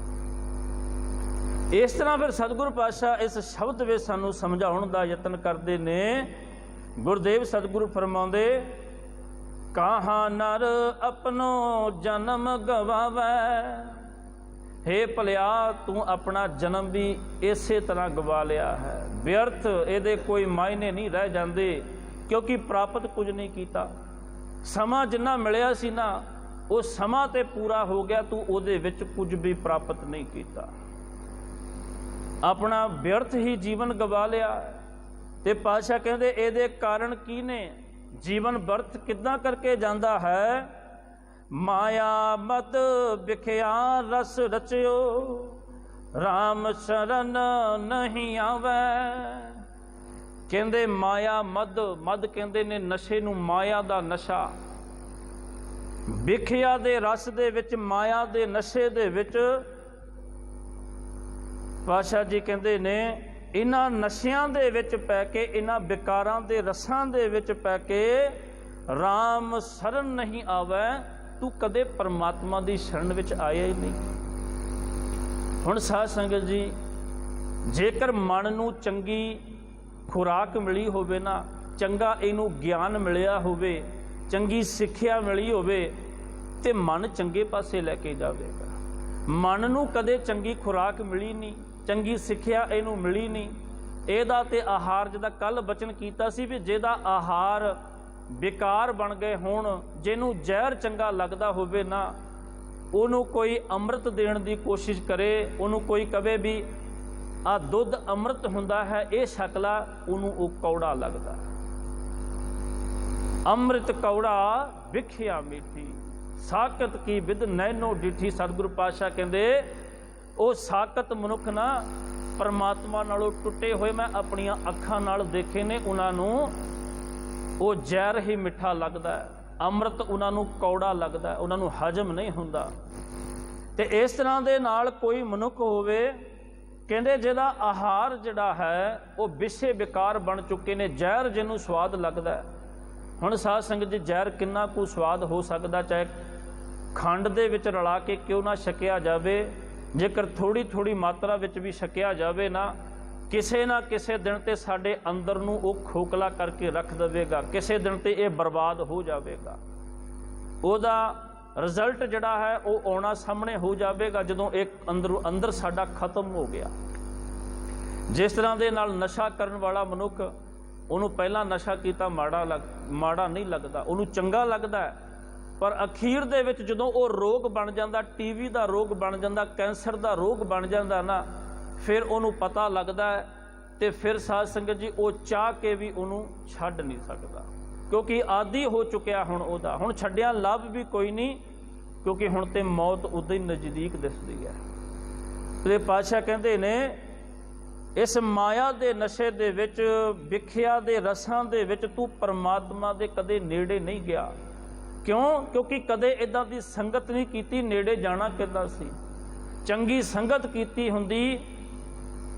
ਇਸ ਤਰ੍ਹਾਂ ਫਿਰ ਸਤਿਗੁਰੂ ਪਾਤਸ਼ਾਹ ਇਸ ਸ਼ਬਦ ਵਿੱਚ ਸਾਨੂੰ ਸਮਝਾਉਣ ਦਾ ਯਤਨ ਕਰਦੇ ਨੇ। ਗੁਰਦੇਵ ਸਤਿਗੁਰੂ ਫਰਮਾਉਂਦੇ, ਕਹਾਂ ਨਰ ਆਪਣੋ ਜਨਮ ਗਵਾਵੈ। ਹੇ ਭਲਿਆ, ਤੂੰ ਆਪਣਾ ਜਨਮ ਵੀ ਇਸੇ ਤਰ੍ਹਾਂ ਗਵਾ ਲਿਆ ਹੈ, ਵਿਅਰਥ, ਇਹਦੇ ਕੋਈ ਮਾਇਨੇ ਨਹੀਂ ਰਹਿ ਜਾਂਦੇ, ਕਿਉਂਕਿ ਪ੍ਰਾਪਤ ਕੁਝ ਨਹੀਂ ਕੀਤਾ। ਸਮਾਂ ਜਿੰਨਾ ਮਿਲਿਆ ਸੀ ਨਾ, ਉਹ ਸਮਾਂ ਤੇ ਪੂਰਾ ਹੋ ਗਿਆ, ਤੂੰ ਉਹਦੇ ਵਿੱਚ ਕੁਝ ਵੀ ਪ੍ਰਾਪਤ ਨਹੀਂ ਕੀਤਾ, ਆਪਣਾ ਵਿਅਰਥ ਹੀ ਜੀਵਨ ਗਵਾ ਲਿਆ। ਤੇ ਪਾਤਸ਼ਾਹ ਕਹਿੰਦੇ ਇਹਦੇ ਕਾਰਨ ਕੀ ਨੇ? ਜੀਵਨ ਵਿਅਰਥ ਕਿੱਦਾਂ ਕਰਕੇ ਜਾਂਦਾ ਹੈ? ਮਾਇਆ ਮਦ ਵਿਖਿਆ ਰਸ ਰਚਿਓ, ਰਾਮ ਸ਼ਰਨ ਨਹੀਂ ਆਵੈ। ਕਹਿੰਦੇ ਮਾਇਆ ਮਦ ਕਹਿੰਦੇ ਨੇ ਨਸ਼ੇ ਨੂੰ, ਮਾਇਆ ਦਾ ਨਸ਼ਾ। ਵਿਖਿਆ ਦੇ ਰਸ ਦੇ ਵਿੱਚ, ਮਾਇਆ ਦੇ ਨਸ਼ੇ ਦੇ ਵਿੱਚ ਪਾਤਸ਼ਾਹ ਜੀ ਕਹਿੰਦੇ ਨੇ ਇਹਨਾਂ ਨਸ਼ਿਆਂ ਦੇ ਵਿੱਚ ਪੈ ਕੇ, ਇਹਨਾਂ ਵਿਕਾਰਾਂ ਦੇ ਰਸਾਂ ਦੇ ਵਿੱਚ ਪੈ ਕੇ ਰਾਮ ਸ਼ਰਨ ਨਹੀਂ ਆਵੈ। ਤੂੰ ਕਦੇ ਪਰਮਾਤਮਾ ਦੀ ਸ਼ਰਨ ਵਿੱਚ ਆਇਆ ਹੀ ਨਹੀਂ। ਹੁਣ ਸਾਧ ਸੰਗਤ ਜੀ, ਜੇਕਰ ਮਨ ਨੂੰ ਚੰਗੀ ਖੁਰਾਕ ਮਿਲੀ ਹੋਵੇ ਨਾ, ਚੰਗਾ ਇਹਨੂੰ ਗਿਆਨ ਮਿਲਿਆ ਹੋਵੇ, ਚੰਗੀ ਸਿੱਖਿਆ ਮਿਲੀ ਹੋਵੇ, ਤੇ ਮਨ ਚੰਗੇ ਪਾਸੇ ਲੈ ਕੇ ਜਾਵੇਗਾ। ਮਨ ਨੂੰ ਕਦੇ ਚੰਗੀ ਖੁਰਾਕ ਮਿਲੀ ਨਹੀਂ, ਚੰਗੀ ਸਿੱਖਿਆ ਇਹਨੂੰ ਮਿਲੀ ਨਹੀਂ। ਇਹਦਾ ਤੇ ਆਹਾਰ, ਜਿਹਦਾ ਕੱਲ ਬਚਨ ਕੀਤਾ ਸੀ ਵੀ ਜਿਹਦਾ ਆਹਾਰ ਬੇਕਾਰ ਬਣ ਗਏ ਹੋਣ, ਜਿਹਨੂੰ ਜ਼ਹਿਰ ਚੰਗਾ ਲੱਗਦਾ ਹੋਵੇ ਨਾ, ਉਹਨੂੰ ਕੋਈ ਅੰਮ੍ਰਿਤ ਦੇਣ ਦੀ ਕੋਸ਼ਿਸ਼ ਕਰੇ, ਉਹਨੂੰ ਕੋਈ ਕਵੇ ਵੀ ਆਹ ਦੁੱਧ ਅੰਮ੍ਰਿਤ ਹੁੰਦਾ ਹੈ, ਇਹ ਛਕ ਲਾ, ਉਹਨੂੰ ਉਹ ਕੌੜਾ ਲੱਗਦਾ। ਅੰਮ੍ਰਿਤ ਕੌੜਾ ਵਿਖਿਆ ਮੀਠੀ, ਸਾਕਤ ਕੀ ਵਿਦ ਨੈਨੋ ਡਿਠੀ। ਸਤਿਗੁਰੂ ਪਾਤਸ਼ਾਹ ਕਹਿੰਦੇ ਉਹ ਸਾਕਤ ਮਨੁੱਖ ਨਾ ਪਰਮਾਤਮਾ ਨਾਲੋਂ ਟੁੱਟੇ ਹੋਏ ਮੈਂ ਆਪਣੀਆਂ ਅੱਖਾਂ ਨਾਲ ਦੇਖੇ ਨੇ, ਉਹਨਾਂ ਨੂੰ ਉਹ ਜ਼ਹਿਰ ਹੀ ਮਿੱਠਾ ਲੱਗਦਾ ਹੈ, ਅੰਮ੍ਰਿਤ ਉਹਨਾਂ ਨੂੰ ਕੌੜਾ ਲੱਗਦਾ, ਉਹਨਾਂ ਨੂੰ ਹਜਮ ਨਹੀਂ ਹੁੰਦਾ। ਤੇ ਇਸ ਤਰ੍ਹਾਂ ਦੇ ਨਾਲ ਕੋਈ ਮਨੁੱਖ ਹੋਵੇ, ਕਹਿੰਦੇ ਜਿਹਦਾ ਆਹਾਰ ਜਿਹੜਾ ਹੈ ਉਹ ਵਿਸ਼ੇ ਵਿਕਾਰ ਬਣ ਚੁੱਕੇ ਨੇ, ਜ਼ਹਿਰ ਜਿਹਨੂੰ ਸਵਾਦ ਲੱਗਦਾ। ਹੁਣ ਸਾਧ ਸੰਗਤ ਜੀ, ਜ਼ਹਿਰ ਕਿੰਨਾ ਕੁ ਸਵਾਦ ਹੋ ਸਕਦਾ, ਚਾਹੇ ਖੰਡ ਦੇ ਵਿੱਚ ਰਲਾ ਕੇ ਕਿਉਂ ਨਾ ਛਕਿਆ ਜਾਵੇ, ਜੇਕਰ ਥੋੜ੍ਹੀ ਥੋੜ੍ਹੀ ਮਾਤਰਾ ਵਿੱਚ ਵੀ ਛਕਿਆ ਜਾਵੇ ਨਾ ਕਿਸੇ ਦਿਨ ਤੇ ਸਾਡੇ ਅੰਦਰ ਨੂੰ ਉਹ ਖੋਖਲਾ ਕਰਕੇ ਰੱਖ ਦੇਵੇਗਾ, ਕਿਸੇ ਦਿਨ ਤੇ ਇਹ ਬਰਬਾਦ ਹੋ ਜਾਵੇਗਾ। ਉਹਦਾ ਰਿਜ਼ਲਟ ਜਿਹੜਾ ਹੈ ਉਹ ਆਉਣਾ ਸਾਹਮਣੇ ਹੋ ਜਾਵੇਗਾ ਜਦੋਂ ਇਹ ਅੰਦਰ ਸਾਡਾ ਖਤਮ ਹੋ ਗਿਆ। ਜਿਸ ਤਰ੍ਹਾਂ ਦੇ ਨਾਲ ਨਸ਼ਾ ਕਰਨ ਵਾਲਾ ਮਨੁੱਖ, ਉਹਨੂੰ ਪਹਿਲਾਂ ਨਸ਼ਾ ਕੀਤਾ ਮਾੜਾ ਨਹੀਂ ਲੱਗਦਾ, ਉਹਨੂੰ ਚੰਗਾ ਲੱਗਦਾ ਹੈ, ਪਰ ਅਖੀਰ ਦੇ ਵਿੱਚ ਜਦੋਂ ਉਹ ਰੋਗ ਬਣ ਜਾਂਦਾ, ਟੀਵੀ ਦਾ ਰੋਗ ਬਣ ਜਾਂਦਾ, ਕੈਂਸਰ ਦਾ ਰੋਗ ਬਣ ਜਾਂਦਾ ਨਾ, ਫਿਰ ਉਹਨੂੰ ਪਤਾ ਲੱਗਦਾ ਹੈ। ਤੇ ਫਿਰ ਸਾਧ ਸੰਗਤ ਜੀ, ਉਹ ਚਾਹ ਕੇ ਵੀ ਉਹਨੂੰ ਛੱਡ ਨਹੀਂ ਸਕਦਾ, ਕਿਉਂਕਿ ਆਦੀ ਹੋ ਚੁੱਕਿਆ ਹੁਣ ਉਹਦਾ। ਹੁਣ ਛੱਡਿਆ ਲਾਭ ਵੀ ਕੋਈ ਨਹੀਂ, ਕਿਉਂਕਿ ਹੁਣ ਤੇ ਮੌਤ ਉਦੋਂ ਹੀ ਨਜ਼ਦੀਕ ਦਿਸਦੀ ਹੈ। ਤੇ ਪਾਤਸ਼ਾਹ ਕਹਿੰਦੇ ਨੇ ਇਸ ਮਾਇਆ ਦੇ ਨਸ਼ੇ ਦੇ ਵਿੱਚ, ਵਿਖਿਆ ਦੇ ਰਸਾਂ ਦੇ ਵਿੱਚ ਤੂੰ ਪਰਮਾਤਮਾ ਦੇ ਕਦੇ ਨੇੜੇ ਨਹੀਂ ਗਿਆ। ਕਿਉਂ? ਕਿਉਂਕਿ ਕਦੇ ਇੱਦਾਂ ਦੀ ਸੰਗਤ ਨਹੀਂ ਕੀਤੀ, ਨੇੜੇ ਜਾਣਾ ਕਿੱਦਾਂ ਸੀ? ਚੰਗੀ ਸੰਗਤ ਕੀਤੀ ਹੁੰਦੀ,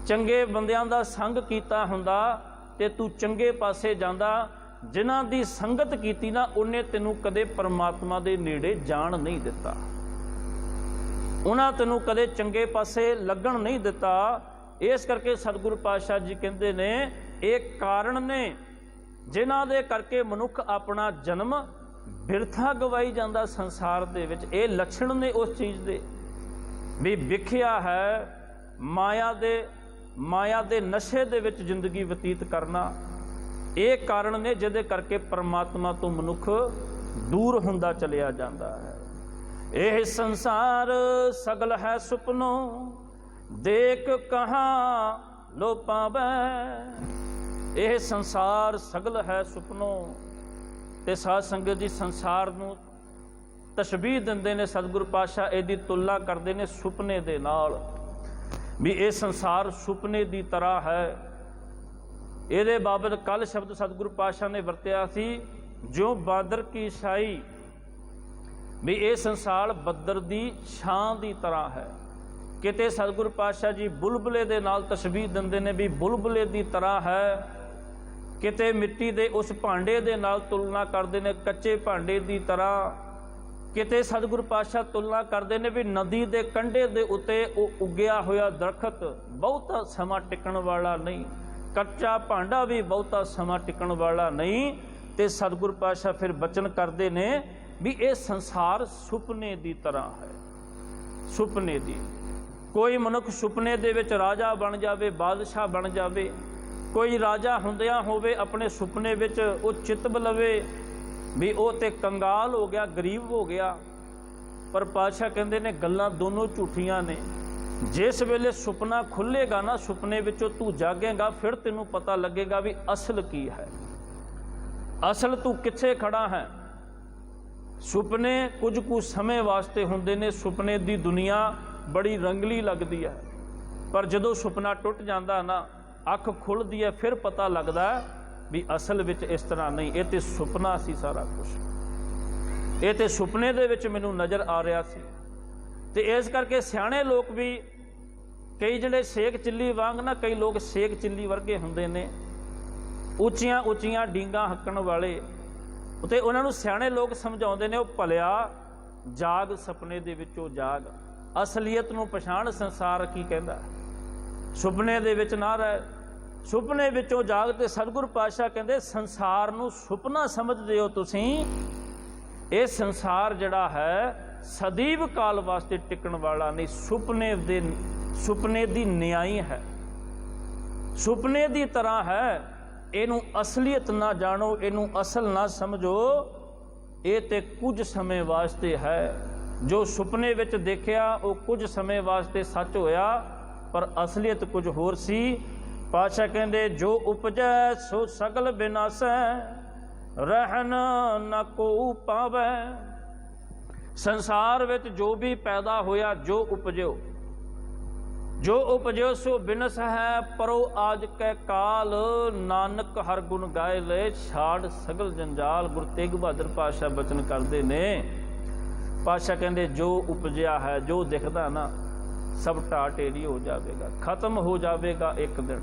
ਚੰਗੇ ਬੰਦਿਆਂ ਦਾ ਸੰਗ ਕੀਤਾ ਹੁੰਦਾ ਤੇ ਤੂੰ ਚੰਗੇ ਪਾਸੇ ਜਾਂਦਾ। ਜਿਨ੍ਹਾਂ ਦੀ ਸੰਗਤ ਕੀਤੀ ਨਾ, ਉਹਨੇ ਤੈਨੂੰ ਕਦੇ ਪਰਮਾਤਮਾ ਦੇ ਨੇੜੇ ਜਾਣ ਨਹੀਂ ਦਿੱਤਾ, ਉਹਨਾਂ ਤੈਨੂੰ ਕਦੇ ਚੰਗੇ ਪਾਸੇ ਲੱਗਣ ਨਹੀਂ ਦਿੱਤਾ। ਇਸ ਕਰਕੇ ਸਤਿਗੁਰੂ ਪਾਤਸ਼ਾਹ ਜੀ ਕਹਿੰਦੇ ਨੇ ਇਹ ਕਾਰਨ ਨੇ ਜਿਨ੍ਹਾਂ ਦੇ ਕਰਕੇ ਮਨੁੱਖ ਆਪਣਾ ਜਨਮ ਬਿਰਥਾ ਗਵਾਈ ਜਾਂਦਾ ਸੰਸਾਰ ਦੇ ਵਿੱਚ। ਇਹ ਲੱਛਣ ਨੇ ਉਸ ਚੀਜ਼ ਦੇ ਵੀ ਵਿਖਿਆ ਹੈ, ਮਾਇਆ ਦੇ ਨਸ਼ੇ ਦੇ ਵਿੱਚ ਜ਼ਿੰਦਗੀ ਬਤੀਤ ਕਰਨਾ। ਇਹ ਕਾਰਨ ਨੇ ਜਿਹਦੇ ਕਰਕੇ ਪਰਮਾਤਮਾ ਤੋਂ ਮਨੁੱਖ ਦੂਰ ਹੁੰਦਾ ਚਲਿਆ ਜਾਂਦਾ ਹੈ। ਇਹ ਸੰਸਾਰ ਸਗਲ ਹੈ ਸੁਪਨੋ, ਦੇਖ ਕਹਾਂ ਲੋ ਪਾਵੈ। ਇਹ ਸੰਸਾਰ ਸਗਲ ਹੈ ਸੁਪਨੋ। ਤੇ ਸਾਧ ਸੰਗਤ ਜੀ, ਸੰਸਾਰ ਨੂੰ ਤਸ਼ਬੀਹ ਦਿੰਦੇ ਨੇ ਸਤਿਗੁਰੂ ਪਾਤਸ਼ਾਹ, ਇਹਦੀ ਤੁਲਨਾ ਕਰਦੇ ਨੇ ਸੁਪਨੇ ਦੇ ਨਾਲ, ਵੀ ਇਹ ਸੰਸਾਰ ਸੁਪਨੇ ਦੀ ਤਰ੍ਹਾਂ ਹੈ। ਇਹਦੇ ਬਾਬਤ ਕੱਲ ਸ਼ਬਦ ਸਤਿਗੁਰੂ ਪਾਤਸ਼ਾਹ ਨੇ ਵਰਤਿਆ ਸੀ ਜਿਉ ਬਾਦਰ ਕੀ ਛਾਈ, ਵੀ ਇਹ ਸੰਸਾਰ ਬੱਦਰ ਦੀ ਛਾਂ ਦੀ ਤਰ੍ਹਾਂ ਹੈ। ਕਿਤੇ ਸਤਿਗੁਰ ਪਾਤਸ਼ਾਹ ਜੀ ਬੁਲਬੁਲੇ ਦੇ ਨਾਲ ਤਸ਼ਬੀਹ ਦਿੰਦੇ ਨੇ ਵੀ ਬੁਲਬੁਲੇ ਦੀ ਤਰ੍ਹਾਂ ਹੈ, ਕਿਤੇ ਮਿੱਟੀ ਦੇ ਉਸ ਭਾਂਡੇ ਦੇ ਨਾਲ ਤੁਲਨਾ ਕਰਦੇ ਨੇ ਕੱਚੇ ਭਾਂਡੇ ਦੀ ਤਰ੍ਹਾਂ, ਕਿਤੇ ਸਤਿਗੁਰ ਪਾਤਸ਼ਾਹ ਤੁਲਨਾ ਕਰਦੇ ਨੇ ਵੀ ਨਦੀ ਦੇ ਕੰਢੇ ਦੇ ਉੱਤੇ ਉਹ ਉੱਗਿਆ ਹੋਇਆ ਦਰਖਤ ਬਹੁਤਾ ਸਮਾਂ ਟਿਕਣ ਵਾਲਾ ਨਹੀਂ, ਕੱਚਾ ਭਾਂਡਾ ਵੀ ਬਹੁਤਾ ਸਮਾਂ ਟਿਕਣ ਵਾਲਾ ਨਹੀਂ। ਤੇ ਸਤਿਗੁਰ ਪਾਤਸ਼ਾਹ ਫਿਰ ਬਚਨ ਕਰਦੇ ਨੇ ਵੀ ਇਹ ਸੰਸਾਰ ਸੁਪਨੇ ਦੀ ਤਰ੍ਹਾਂ ਹੈ, ਸੁਪਨੇ ਦੀ। ਕੋਈ ਮਨੁੱਖ ਸੁਪਨੇ ਦੇ ਵਿੱਚ ਰਾਜਾ ਬਣ ਜਾਵੇ, ਬਾਦਸ਼ਾਹ ਬਣ ਜਾਵੇ, ਕੋਈ ਰਾਜਾ ਹੁੰਦਿਆਂ ਹੋਵੇ ਆਪਣੇ ਸੁਪਨੇ ਵਿੱਚ ਉਹ ਚਿਤਬ ਲਵੇ ਵੀ ਉਹ ਤੇ ਕੰਗਾਲ ਹੋ ਗਿਆ, ਗਰੀਬ ਹੋ ਗਿਆ। ਪਰ ਪਾਤਸ਼ਾਹ ਕਹਿੰਦੇ ਨੇ ਗੱਲਾਂ ਦੋਨੋਂ ਝੂਠੀਆਂ ਨੇ। ਜਿਸ ਵੇਲੇ ਸੁਪਨਾ ਖੁੱਲ੍ਹੇਗਾ ਨਾ, ਸੁਪਨੇ ਵਿੱਚੋਂ ਤੂੰ ਜਾਗੇਗਾ, ਫਿਰ ਤੈਨੂੰ ਪਤਾ ਲੱਗੇਗਾ ਵੀ ਅਸਲ ਕੀ ਹੈ, ਅਸਲ ਤੂੰ ਕਿੱਥੇ ਖੜਾ ਹੈ। ਸੁਪਨੇ ਕੁਝ ਕੁ ਸਮੇਂ ਵਾਸਤੇ ਹੁੰਦੇ ਨੇ। ਸੁਪਨੇ ਦੀ ਦੁਨੀਆ ਬੜੀ ਰੰਗਲੀ ਲੱਗਦੀ ਹੈ, ਪਰ ਜਦੋਂ ਸੁਪਨਾ ਟੁੱਟ ਜਾਂਦਾ ਨਾ, ਅੱਖ ਖੁੱਲ੍ਹਦੀ ਹੈ, ਫਿਰ ਪਤਾ ਲੱਗਦਾ ਵੀ ਅਸਲ ਵਿੱਚ ਇਸ ਤਰ੍ਹਾਂ ਨਹੀਂ, ਇਹ ਤੇ ਸੁਪਨਾ ਸੀ ਸਾਰਾ ਕੁਝ, ਇਹ ਤੇ ਸੁਪਨੇ ਦੇ ਵਿੱਚ ਮੈਨੂੰ ਨਜ਼ਰ ਆ ਰਿਹਾ ਸੀ। ਤੇ ਇਸ ਕਰਕੇ ਸਿਆਣੇ ਲੋਕ ਵੀ ਕਈ ਜਿਹੜੇ ਸ਼ੇਖ ਚਿੱਲੀ ਵਾਂਗ ਨਾ, ਕਈ ਲੋਕ ਸ਼ੇਖ ਚਿੱਲੀ ਵਰਗੇ ਹੁੰਦੇ ਨੇ, ਉੱਚੀਆਂ ਉੱਚੀਆਂ ਡੀਂਗਾਂ ਹੱਕਣ ਵਾਲੇ, ਤੇ ਉਹਨਾਂ ਨੂੰ ਸਿਆਣੇ ਲੋਕ ਸਮਝਾਉਂਦੇ ਨੇ ਉਹ ਭਲਿਆ ਜਾਗ, ਸੁਪਨੇ ਦੇ ਵਿੱਚੋਂ ਜਾਗ, ਅਸਲੀਅਤ ਨੂੰ ਪਛਾਣ, ਸੰਸਾਰ ਕੀ ਕਹਿੰਦਾ, ਸੁਪਨੇ ਦੇ ਵਿੱਚ ਨਾ ਰਹਿ, ਸੁਪਨੇ ਵਿੱਚੋਂ ਜਾਗ। ਤੇ ਸਤਿਗੁਰ ਪਾਤਸ਼ਾਹ ਕਹਿੰਦੇ ਸੰਸਾਰ ਨੂੰ ਸੁਪਨਾ ਸਮਝਦੇ ਹੋ ਤੁਸੀਂ, ਇਹ ਸੰਸਾਰ ਜਿਹੜਾ ਹੈ ਸਦੀਵ ਕਾਲ ਵਾਸਤੇ ਟਿਕਣ ਵਾਲਾ ਨਹੀਂ, ਸੁਪਨੇ ਦੀ ਨਿਆਈ ਹੈ, ਸੁਪਨੇ ਦੀ ਤਰ੍ਹਾਂ ਹੈ। ਇਹਨੂੰ ਅਸਲੀਅਤ ਨਾ ਜਾਣੋ, ਇਹਨੂੰ ਅਸਲ ਨਾ ਸਮਝੋ, ਇਹ ਤੇ ਕੁਝ ਸਮੇਂ ਵਾਸਤੇ ਹੈ। ਜੋ ਸੁਪਨੇ ਵਿੱਚ ਦੇਖਿਆ ਉਹ ਕੁਝ ਸਮੇਂ ਵਾਸਤੇ ਸੱਚ ਹੋਇਆ, ਪਰ ਅਸਲੀਅਤ ਕੁਝ ਹੋਰ ਸੀ। ਪਾਤਸ਼ਾਹ ਕਹਿੰਦੇ ਜੋ ਉਪਜੈ ਸੋ ਸਗਲ ਬਿਨਾਸੈ, ਰਹਿਣ ਨਾ ਕੋ ਪਾਵੈ। ਸੰਸਾਰ ਵਿੱਚ ਜੋ ਵੀ ਪੈਦਾ ਹੋਇਆ, ਜੋ ਉਪਜਿਓ, ਜੋ ਉਪਜਿਓ ਸੋ ਬਿਨਸ ਹੈ, ਪਰੋ ਆਜ ਕੈ ਕਾਲ, ਨਾਨਕ ਹਰ ਗੁਣ ਗਾਏ ਲੈ, ਛਾੜ ਸਗਲ ਜੰਜਾਲ। ਗੁਰੂ ਤੇਗ ਬਹਾਦਰ ਪਾਤਸ਼ਾਹ ਬਚਨ ਕਰਦੇ ਨੇ। ਪਾਤਸ਼ਾਹ ਕਹਿੰਦੇ ਜੋ ਉਪਜਿਆ ਹੈ, ਜੋ ਦਿਖਦਾ ਨਾ, ਸਭ ਢਾਹ ਢੇਰੀ ਹੋ ਜਾਵੇਗਾ, ਖਤਮ ਹੋ ਜਾਵੇਗਾ ਇੱਕ ਦਿਨ।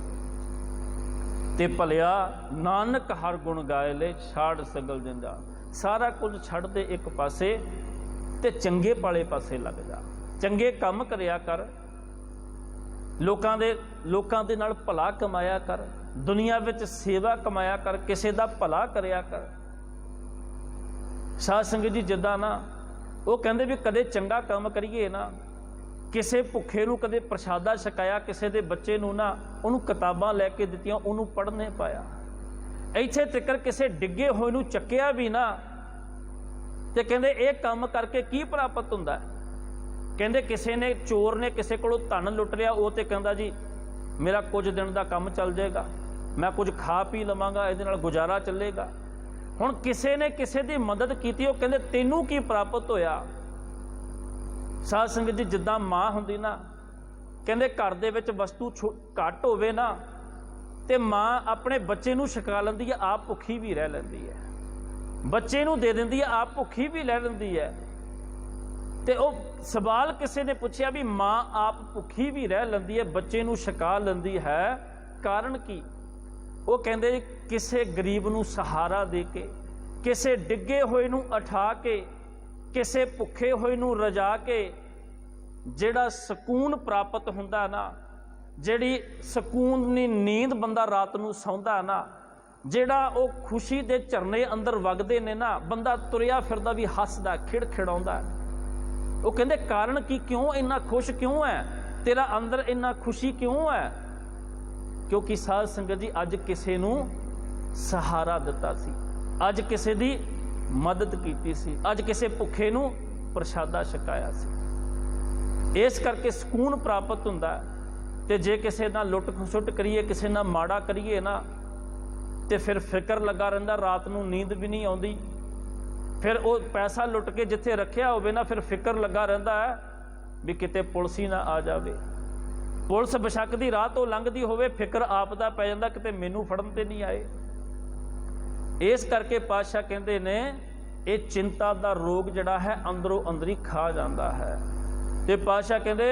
ਤੇ ਭਲਿਆ ਨਾਨਕ ਹਰ ਗੁਣ ਗਾਏ ਲੈ, ਛਾੜ ਸਗਲ ਜੰਜਾਲ। ਸਾਰਾ ਕੁਝ ਛੱਡ ਦੇ ਇੱਕ ਪਾਸੇ ਤੇ ਚੰਗੇ ਪਾਲੇ ਪਾਸੇ ਲੱਗ ਜਾ, ਚੰਗੇ ਕੰਮ ਕਰਿਆ ਕਰ, ਲੋਕਾਂ ਦੇ ਨਾਲ ਭਲਾ ਕਮਾਇਆ ਕਰ, ਦੁਨੀਆ ਵਿੱਚ ਸੇਵਾ ਕਮਾਇਆ ਕਰ, ਕਿਸੇ ਦਾ ਭਲਾ ਕਰਿਆ ਕਰ। ਸਾਧ ਸੰਗਤ ਜੀ ਜਿੱਦਾਂ ਨਾ ਉਹ ਕਹਿੰਦੇ ਵੀ ਕਦੇ ਚੰਗਾ ਕੰਮ ਕਰੀਏ ਨਾ, ਕਿਸੇ ਭੁੱਖੇ ਨੂੰ ਕਦੇ ਪ੍ਰਸ਼ਾਦਾ ਛਕਾਇਆ, ਕਿਸੇ ਦੇ ਬੱਚੇ ਨੂੰ ਨਾ ਉਹਨੂੰ ਕਿਤਾਬਾਂ ਲੈ ਕੇ ਦਿੱਤੀਆਂ, ਉਹਨੂੰ ਪੜ੍ਹਨੇ ਪਾਇਆ, ਇੱਥੇ ਤੱਕ ਕਿਸੇ ਡਿੱਗੇ ਹੋਏ ਨੂੰ ਚੱਕਿਆ ਵੀ ਨਾ, ਤੇ ਕਹਿੰਦੇ ਇਹ ਕੰਮ ਕਰਕੇ ਕੀ ਪ੍ਰਾਪਤ ਹੁੰਦਾ। ਕਹਿੰਦੇ ਕਿਸੇ ਨੇ, ਚੋਰ ਨੇ ਕਿਸੇ ਕੋਲੋਂ ਧਨ ਲੁੱਟ ਲਿਆ, ਉਹ ਤੇ ਕਹਿੰਦਾ ਜੀ ਮੇਰਾ ਕੁਝ ਦਿਨ ਦਾ ਕੰਮ ਚੱਲ ਜਾਏਗਾ, ਮੈਂ ਕੁਝ ਖਾ ਪੀ ਲਵਾਂਗਾ, ਇਹਦੇ ਨਾਲ ਗੁਜ਼ਾਰਾ ਚੱਲੇਗਾ। ਹੁਣ ਕਿਸੇ ਨੇ ਕਿਸੇ ਦੀ ਮਦਦ ਕੀਤੀ, ਉਹ ਕਹਿੰਦੇ ਤੈਨੂੰ ਕੀ ਪ੍ਰਾਪਤ ਹੋਇਆ। ਸਾਧ ਸੰਗਤ ਜੀ ਜਿੱਦਾਂ ਮਾਂ ਹੁੰਦੀ ਨਾ, ਕਹਿੰਦੇ ਘਰ ਦੇ ਵਿੱਚ ਵਸਤੂ ਘੱਟ ਹੋਵੇ ਨਾ, ਤੇ ਮਾਂ ਆਪਣੇ ਬੱਚੇ ਨੂੰ ਛਕਾ ਲੈਂਦੀ ਹੈ, ਆਪ ਭੁੱਖੀ ਵੀ ਰਹਿ ਲੈਂਦੀ ਹੈ, ਬੱਚੇ ਨੂੰ ਦੇ ਦਿੰਦੀ ਹੈ, ਆਪ ਭੁੱਖੀ ਵੀ ਰਹਿ ਲੈਂਦੀ ਹੈ। ਤੇ ਉਹ ਸਵਾਲ ਕਿਸੇ ਨੇ ਪੁੱਛਿਆ ਵੀ ਮਾਂ ਆਪ ਭੁੱਖੀ ਵੀ ਰਹਿ ਲੈਂਦੀ ਹੈ, ਬੱਚੇ ਨੂੰ ਛਕਾ ਲੈਂਦੀ ਹੈ, ਕਾਰਨ ਕੀ। ਉਹ ਕਹਿੰਦੇ ਕਿਸੇ ਗਰੀਬ ਨੂੰ ਸਹਾਰਾ ਦੇ ਕੇ, ਕਿਸੇ ਡਿੱਗੇ ਹੋਏ ਨੂੰ ਉਠਾ ਕੇ, ਕਿਸੇ ਭੁੱਖੇ ਹੋਏ ਨੂੰ ਰਜਾ ਕੇ ਜਿਹੜਾ ਸਕੂਨ ਪ੍ਰਾਪਤ ਹੁੰਦਾ ਨਾ, ਜਿਹੜੀ ਸਕੂਨ ਦੀ ਨੀਂਦ ਬੰਦਾ ਰਾਤ ਨੂੰ ਸੌਂਦਾ ਨਾ, ਜਿਹੜਾ ਉਹ ਖੁਸ਼ੀ ਦੇ ਝਰਨੇ ਅੰਦਰ ਵਗਦੇ ਨੇ ਨਾ, ਬੰਦਾ ਤੁਰਿਆ ਫਿਰਦਾ ਵੀ ਹੱਸਦਾ, ਖਿੜਖਿੜਾਉਂਦਾ। ਉਹ ਕਹਿੰਦੇ ਕਾਰਨ ਕੀ, ਕਿਉਂ ਇੰਨਾ ਖੁਸ਼ ਕਿਉਂ ਹੈ, ਤੇਰਾ ਅੰਦਰ ਇੰਨਾ ਖੁਸ਼ੀ ਕਿਉਂ ਹੈ। ਕਿਉਂਕਿ ਸਾਧ ਸੰਗਤ ਜੀ ਅੱਜ ਕਿਸੇ ਨੂੰ ਸਹਾਰਾ ਦਿੱਤਾ ਸੀ, ਅੱਜ ਕਿਸੇ ਦੀ ਮਦਦ ਕੀਤੀ ਸੀ, ਅੱਜ ਕਿਸੇ ਭੁੱਖੇ ਨੂੰ ਪ੍ਰਸ਼ਾਦਾ ਛਕਾਇਆ ਸੀ। ਇਸ ਕਰਕੇ ਸਕੂਨ ਪ੍ਰਾਪਤ ਹੁੰਦਾ। ਤੇ ਜੇ ਕਿਸੇ ਨਾਲ ਲੁੱਟ ਖਸੁੱਟ ਕਰੀਏ, ਕਿਸੇ ਨਾਲ ਮਾੜਾ ਕਰੀਏ ਨਾ, ਤੇ ਫਿਰ ਫਿਕਰ ਲੱਗਾ ਰਹਿੰਦਾ, ਰਾਤ ਨੂੰ ਨੀਂਦ ਵੀ ਨਹੀਂ ਆਉਂਦੀ। ਫਿਰ ਉਹ ਪੈਸਾ ਲੁੱਟ ਕੇ ਜਿੱਥੇ ਰੱਖਿਆ ਹੋਵੇ ਨਾ, ਫਿਰ ਫਿਕਰ ਲੱਗਾ ਰਹਿੰਦਾ ਹੈ ਵੀ ਕਿਤੇ ਪੁਲਿਸ ਹੀ ਨਾ ਆ ਜਾਵੇ। ਪੁਲਿਸ ਬੇਸ਼ੱਕ ਦੀ ਰਾਹ ਤੋਂ ਲੰਘਦੀ ਹੋਵੇ, ਫਿਕਰ ਆਪ ਦਾ ਪੈ ਜਾਂਦਾ ਕਿਤੇ ਮੈਨੂੰ ਫੜਨ ਤੇ ਨਹੀਂ ਆਏ। इस करके पातशाह कहते ने ये चिंता का रोग जिहड़ा है अंदरों अंदर ही खा जाता है। तो पातशाह कहते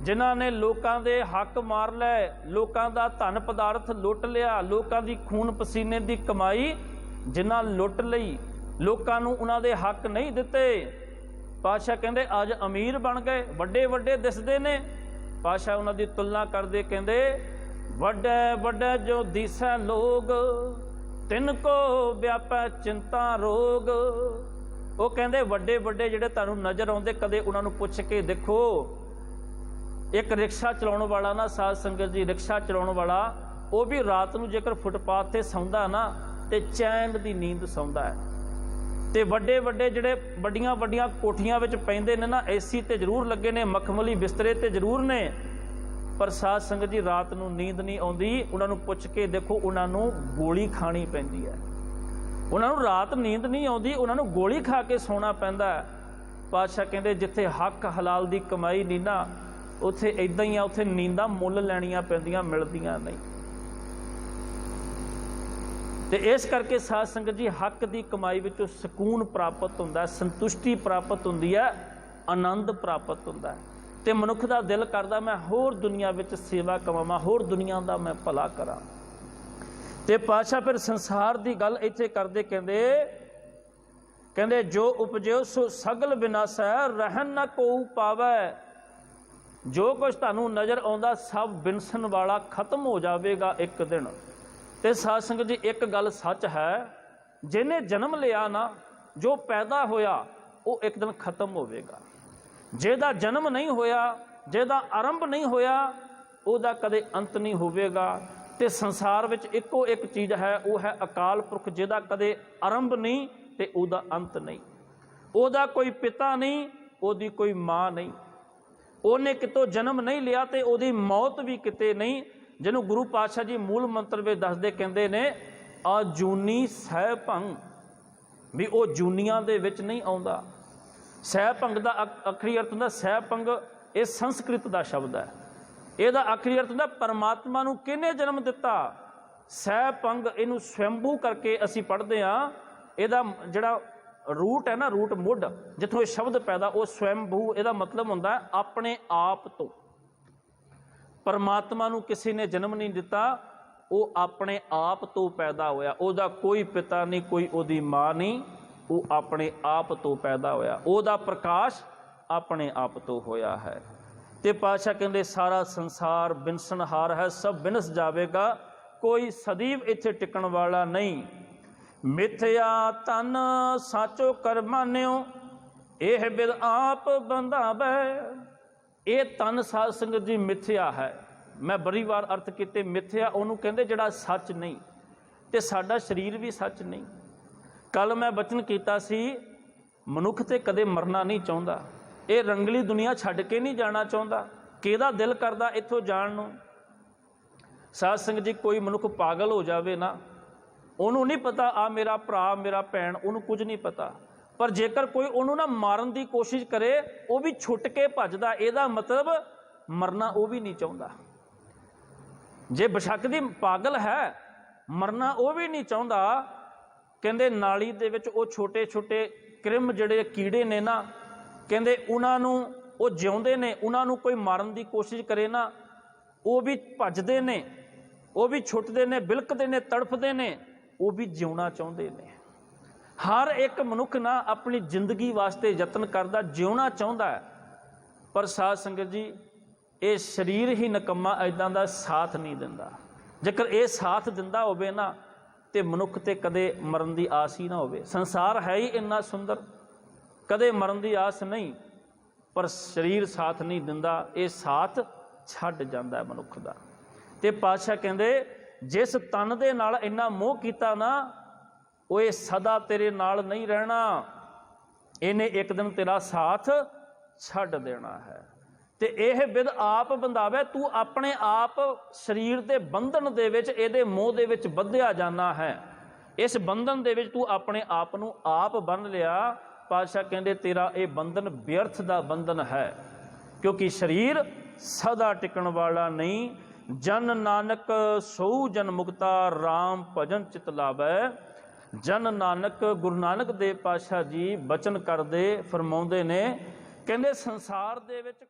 जिन्हां ने लोकां दे हक मार लै, लोकां दा धन पदार्थ लुट लिया, लोकां दी खून पसीने दी कमाई जिन्हां लुट लई, लोकां नूं उन्हां दे हक नहीं दिते, पातशाह कहते अज अमीर बन गए, वड्डे वड्डे दिसदे ने। पातशाह उन्हां दी तुलना करदे कहते वड्डे वड्डे जो दिसै लोग तिनको व्यापै चिंता रोग। वो कहते वड्डे वड्डे जिहड़े तुहानूं नज़र आउंदे कदे उन्हां नूं पुछ के देखो। एक रिक्शा चलाउण वाला ना साध संगत जी, रिक्शा चलाउण वाला वो भी रात नूं जेकर फुटपाथ ते सौंदा ना ते चैन दी नींद सौंदा है। ते वड्डे वड्डे जिहड़े वड्डियां वड्डियां कोठियां विच पैंदे ने ना, एसी ते जरूर लगे ने, मखमली बिस्तरे ते जरूर ने, पर साध संगत जी रात नूं नींद नहीं आउंदी। उन्हां नूं पुछ के देखो, उन्हां नूं गोली खानी पैंदी है। उन्हां नूं रात नींद नहीं आउंदी, उन्हां नूं गोली खा के सोना पैंदा है। पातशाह कहंदे जिथे हक हलाल दी कमाई नहीं ना, उत्थे इदां ही आ, उत्थे नींदां मुੱਲ लैणियां पैंदियां, मिलदियां नहीं। तो इस करके साध संगत जी हक की कमाई विचों सकून प्राप्त होंदा है, संतुष्टि प्राप्त होंदी है, आनंद प्राप्त होंदा है। तो मनुख का दिल करदा मैं होर दुनिया विच सेवा कमावां, होर दुनिया का मैं भला करा। तो पातशाह फिर संसार की गल इत्थे करदे कहंदे जो उपजो सो सगल विनाशा रहन न कोऊ पावै। जो कुछ तुहानूं नज़र आउंदा सब बिनसन वाला खत्म हो जाएगा एक दिन। तो साध संगत जी एक गल सच है, जिन्हें जन्म लिया ना, जो पैदा होया वो एक दिन खत्म होवेगा। जेदा जन्म नहीं होया, जेदा आरंभ नहीं होया, उहदा कदे अंत नहीं होवेगा। ते संसार विच इक्को एक चीज़ है, वो है अकाल पुरख, जिहदा कदे आरंभ नहीं ते उहदा अंत नहीं। उहदा कोई पिता नहीं, उहदी कोई माँ नहीं, उहने कितों जन्म नहीं लिया ते उहदी मौत भी किते नहीं। जिन्हों गुरु पातशाह जी मूल मंत्र में दसदे कहंदे ने अजूनी सह भंग, भी वो जूनियां दे विच नहीं आउंदा। सह भंग का आखिरी अर्थ हुंदा, सह भंग ये संस्कृत का शब्द है, ਇਹਦਾ आखिरी अर्थ हुंदा परमात्मा नूं किहने जन्म दिता। सह भंग इनू स्वयंभू करके असीं पढ़दे हां, ਇਹਦਾ ਜਿਹੜਾ रूट है ना, रूट मुढ़ जिथों ये शब्द पैदा, वो स्वयंभू, ਇਹਦਾ मतलब हुंदा अपने आप तो। परमात्मा नूं किसी ने जन्म नहीं दिता, वो अपने आप तो पैदा होया, ਉਹਦਾ कोई पिता नहीं, कोई ਉਹਦੀ माँ नहीं, वो अपने आप तो पैदा होया, ਉਹਦਾ प्रकाश अपने आप तो होया है। ते पातशाह कहंदे सारा संसार बिनसनहार है, सब बिनस जावेगा, कोई सदैव इत्थे टिकण वाला नहीं। मिथया तन साचो कर मान्यो, यह बिद आप बंधावे। ये तन साध संगत जी मिथ्या है। मैं बड़ी बार अर्थ किते मिथ्या उन्होंने कहते जिहड़ा सच नहीं, ते साडा शरीर भी सच नहीं। कल मैं बचन किया सी मनुख ते कदे मरना नहीं चाहता, ये रंगली दुनिया छड्ड के नहीं जाना चाहता। किहदा दिल करदा इत्थों जाण नूं। साध संगत जी कोई मनुख पागल हो जावे ना, उन्होंने नहीं पता आ मेरा भरा मेरा भैन, उन्होंने कुछ नहीं पता। पर जेकर कोई उन्होंने ना मारन की कोशिश करे, वो भी छुट के भजदा, ਇਹਦਾ मतलब मरना वो भी नहीं चाहता। जे बेशक दी पागल है, मरना वो भी नहीं चाहता। कहंदे नाली दे विच वो छोटे छोटे क्रिम जिहड़े कीड़े ने ना, कहंदे उन्हां नूं वो जिउंदे ने, उन्हां नूं कोई मारन की कोशिश करे ना, वो भी भजदे ने, वो भी छुटदे ने, बिलकदे ने, तड़फदे ने, वो भी जिउना चाहुंदे ने। हर एक मनुख ना अपनी जिंदगी वास्ते यतन करदा, जिउना चाहुंदा है। पर साध संगत जी ये शरीर ही निकम्मा इदां दा साथ नहीं दिंदा। जेकर ये साथ दिंदा होवे ना, ते मनुख ते कदे मरन की आस ही ना होवे। संसार है ही इन्ना सुंदर, कदे मरन की आस नहीं, पर शरीर साथ नहीं दिंदा, ये साथ छड्ड जांदा है मनुख दा। ते पातशाह कहंदे जिस तन दे नाल इन्ना मोह कीता ना, वो ये सदा तेरे नाल नहीं रहना, इन्हें एक दिन तेरा साथ छड्ड देना है। ते यह बिद आप बंधावे, तू अपने आप शरीर के बंधन दे विच, इहदे मोह दे विच बंधिया जाना है। इस बंधन दे विच तू अपने आप नूं आप बन लिया। पातशाह कहंदे तेरा ये बंधन व्यर्थ दा बंधन है, क्योंकि शरीर सदा टिकण वाला नहीं। जन नानक सो जन मुक्ता, राम भजन चित लावै। ਜਨ ਨਾਨਕ ਗੁਰੂ ਨਾਨਕ ਦੇਵ ਪਾਤਸ਼ਾਹ ਜੀ ਬਚਨ ਕਰਦੇ ਫਰਮਾਉਂਦੇ ਨੇ, ਕਹਿੰਦੇ ਸੰਸਾਰ ਦੇ ਵਿੱਚ